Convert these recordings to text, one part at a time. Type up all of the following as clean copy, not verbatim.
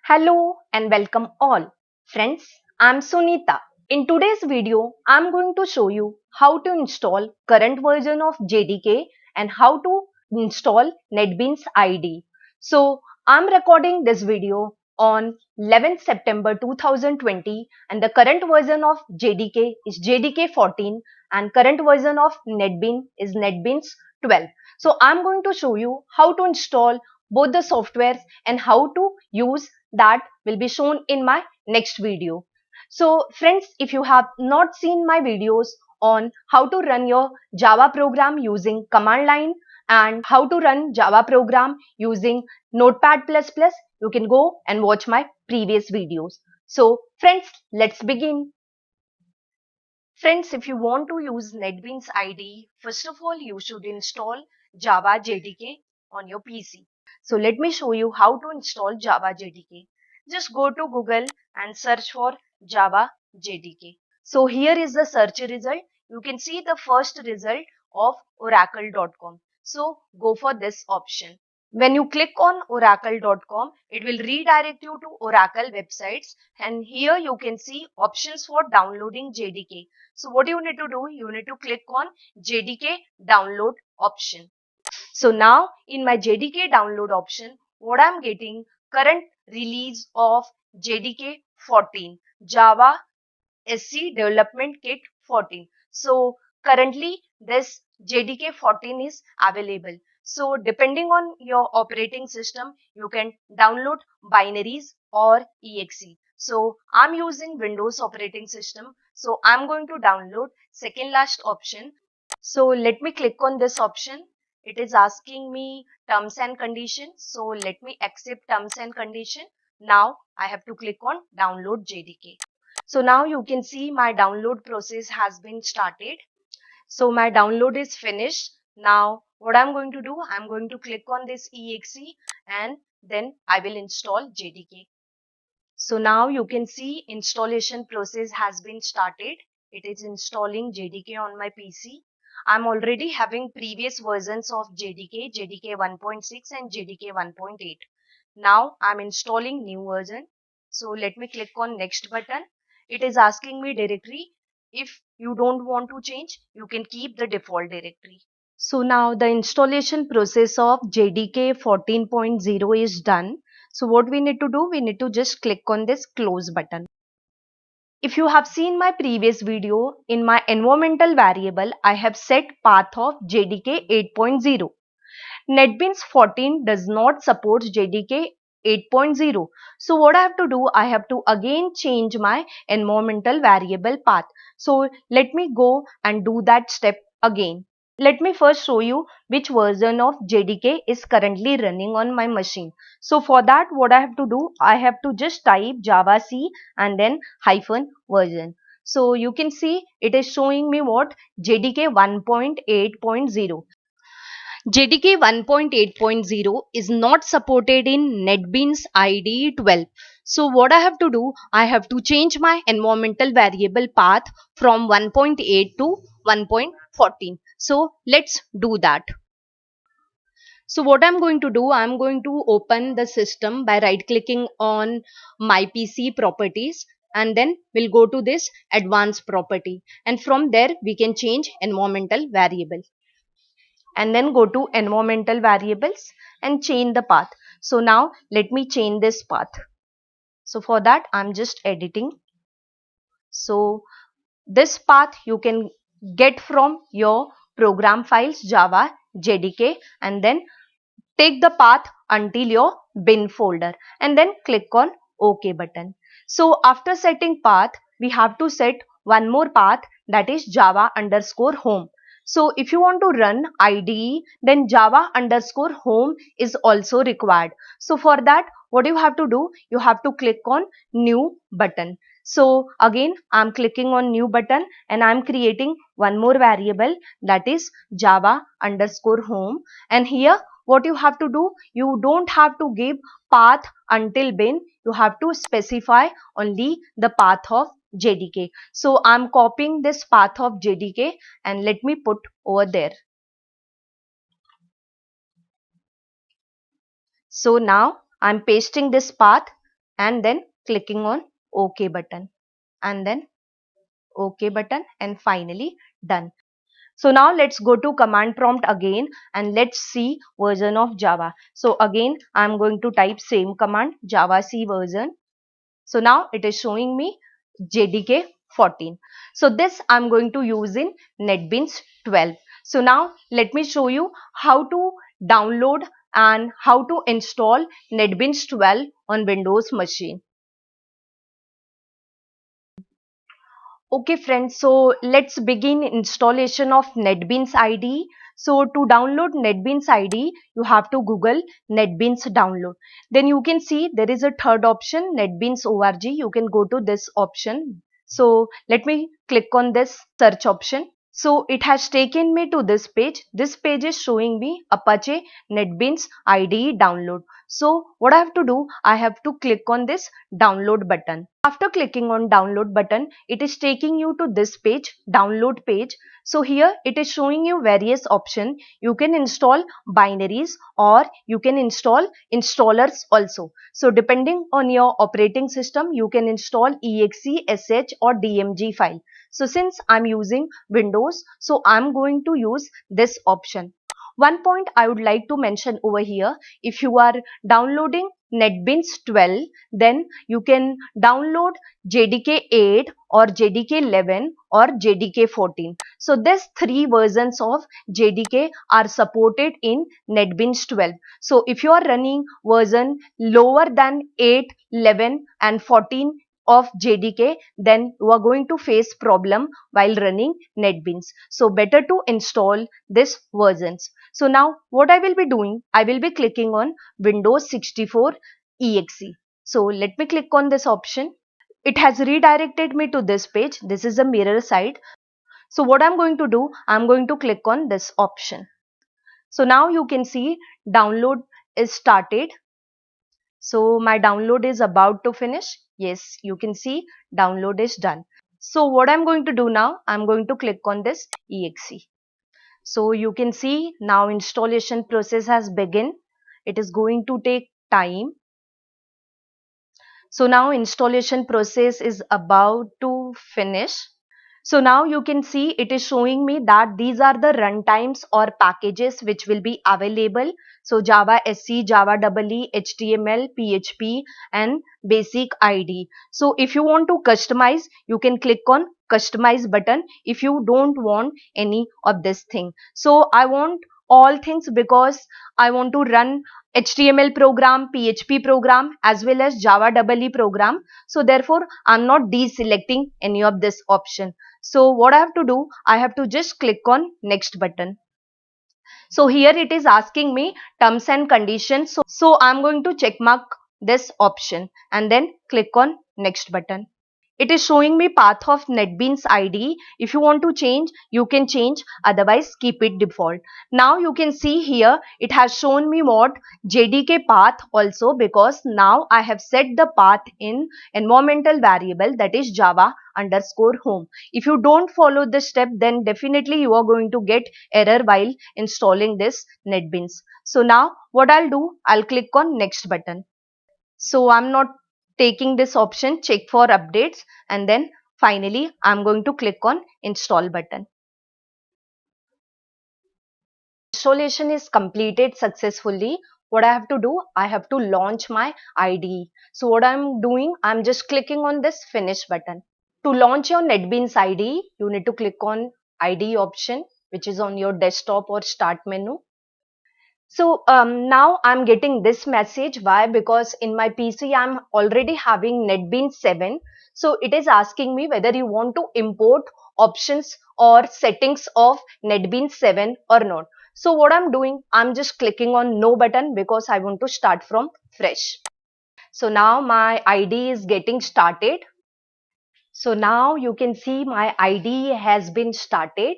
Hello and welcome all. Friends, I'm Sunita. In today's video, I'm going to show you how to install current version of JDK and how to install NetBeans IDE. So, I'm recording this video on 11th September 2020 and the current version of JDK is JDK 14 and current version of NetBeans is NetBeans 12. So, I'm going to show you how to install both the softwares and how to use that will be shown in my next video. So friends, if you have not seen my videos on how to run your Java program using command line and how to run Java program using Notepad++, you can go and watch my previous videos. So friends, let's begin. Friends, if you want to use NetBeans IDE, first of all, you should install Java JDK on your PC. So let me show you how to install Java JDK. Just go to Google and search for Java JDK. So here is the search result. You can see the first result of oracle.com. So go for this option. When you click on oracle.com, it will redirect you to Oracle websites, and here you can see options for downloading JDK. So what you need to do, you need to click on JDK download option. So now in my JDK download option, what I'm getting, current release of JDK 14, Java SC Development Kit 14. So currently this JDK 14 is available. So depending on your operating system, you can download binaries or exe. So I'm using Windows operating system. So I'm going to download second last option. So let me click on this option. It is asking me terms and conditions. So let me accept terms and condition. Now I have to click on download JDK. So now you can see my download process has been started. So my download is finished. Now what I'm going to do, I'm going to click on this exe and then I will install JDK. So now you can see installation process has been started. It is installing JDK on my PC. I'm already having previous versions of JDK, JDK 1.6 and JDK 1.8. Now I'm installing new version. So let me click on next button. It is asking me directory. If you don't want to change, you can keep the default directory. So now the installation process of JDK 14.0 is done. So what we need to do, we need to just click on this close button. If you have seen my previous video, in my environmental variable, I have set path of JDK 8.0. NetBeans 14 does not support JDK 8.0. So what I have to do, I have to again change my environmental variable path. So let me go and do that step again. Let me first show you which version of JDK is currently running on my machine. So for that, what I have to do, I have to just type Java C and then hyphen version. So you can see it is showing me what, JDK 1.8.0. JDK 1.8.0 is not supported in NetBeans IDE 12. So what I have to do, I have to change my environmental variable path from 1.8 to 1.14. So let's do that. So what I'm going to do, I'm going to open the system by right clicking on my PC properties, and then we'll go to this advanced property, and from there we can change environmental variable. And then go to environmental variables and change the path. So now let me change this path. So for that I'm just editing. So this path you can get from your program files Java JDK, and then take the path until your bin folder and then click on OK button. So after setting path, we have to set one more path, that is Java underscore home. So if you want to run IDE, then Java underscore home is also required. So for that, what you have to do, you have to click on new button. So again, I'm clicking on new button and I'm creating one more variable, that is Java underscore home. And here what you have to do, you don't have to give path until bin, you have to specify only the path of JDK. So I'm copying this path of JDK and let me put over there. So now I'm pasting this path. and then clicking on OK button, and then OK button, and finally done. So now let's go to command prompt again and let's see version of Java. So again I'm going to type same command, javac version. So now it is showing me JDK 14. So this I'm going to use in NetBeans 12. So now let me show you how to download and how to install NetBeans 12 on Windows machine. Okay friends, so let's begin installation of NetBeans IDE. So to download NetBeans IDE, you have to Google NetBeans download. Then you can see there is a third option, NetBeans org. You can go to this option. So let me click on this search option. So it has taken me to this page. This page is showing me Apache NetBeans IDE download. So what I have to do, I have to click on this download button. After clicking on download button, it is taking you to this page, download page. So here it is showing you various options. You can install binaries or you can install installers also. So depending on your operating system, you can install exe, sh or dmg file. So since I'm using Windows, so I'm going to use this option. One point I would like to mention over here, if you are downloading NetBeans 12, then you can download JDK 8 or JDK 11 or JDK 14. So these three versions of JDK are supported in NetBeans 12. So if you are running version lower than 8, 11 and 14 of JDK, then you are going to face problem while running NetBeans. So better to install these versions. So now what I will be doing, I will be clicking on Windows 64 exe. So let me click on this option. It has redirected me to this page. This is a mirror site. So what I'm going to do, I'm going to click on this option. So now you can see download is started. So my download is about to finish. Yes, you can see download is done. So what I'm going to do now, I'm going to click on this exe. So you can see now installation process has begun. It is going to take time. So now installation process is about to finish. So now you can see it is showing me that these are the runtimes or packages which will be available. So Java SE, Java EE, HTML, PHP and basic IDE. So if you want to customize, you can click on customize button if you don't want any of this thing. So I want all things because I want to run HTML program, PHP program as well as Java EE program. So therefore I'm not deselecting any of this option. So what I have to do, I have to just click on next button. So here it is asking me terms and conditions. So I'm going to check mark this option and then click on next button. It is showing me path of NetBeans IDE. If you want to change, you can change, otherwise keep it default. Now you can see here it has shown me what JDK path also, because now I have set the path in environmental variable, that is Java_home. If you don't follow this step, then definitely you are going to get error while installing this NetBeans. So now what I'll do, I'll click on next button. So I'm not taking this option, check for updates, and then finally I'm going to click on install button. Installation is completed successfully. What I have to do, I have to launch my IDE. So what I'm doing, I'm just clicking on this finish button. To launch your NetBeans IDE, you need to click on IDE option, which is on your desktop or start menu. So now I'm getting this message. Why? Because in my PC I'm already having NetBeans 7. So it is asking me whether you want to import options or settings of NetBeans 7 or not. So what I'm doing, I'm just clicking on no button because I want to start from fresh. So now my IDE is getting started. So now you can see my IDE has been started.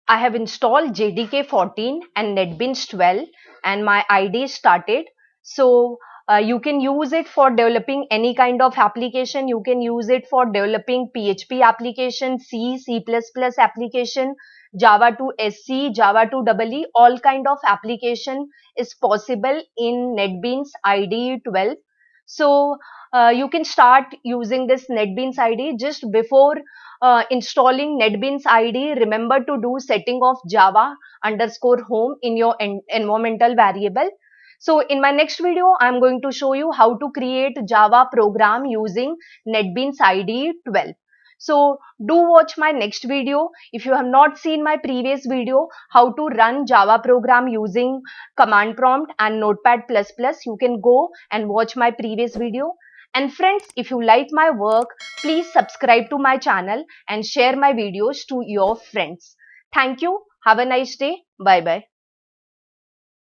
I have installed JDK 14 and NetBeans 12 and my IDE started. So you can use it for developing any kind of application. You can use it for developing PHP application, C, C++ application, Java to SC, Java to EE, all kind of application is possible in NetBeans IDE 12. So you can start using this NetBeans ID. Just before installing NetBeans ID, remember to do setting of Java underscore home in your environmental variable. So in my next video, I'm going to show you how to create Java program using NetBeans IDE 12. So do watch my next video. If you have not seen my previous video, how to run Java program using command prompt and Notepad++, you can go and watch my previous video. And friends, if you like my work, please subscribe to my channel and share my videos to your friends. Thank you. Have a nice day. Bye bye.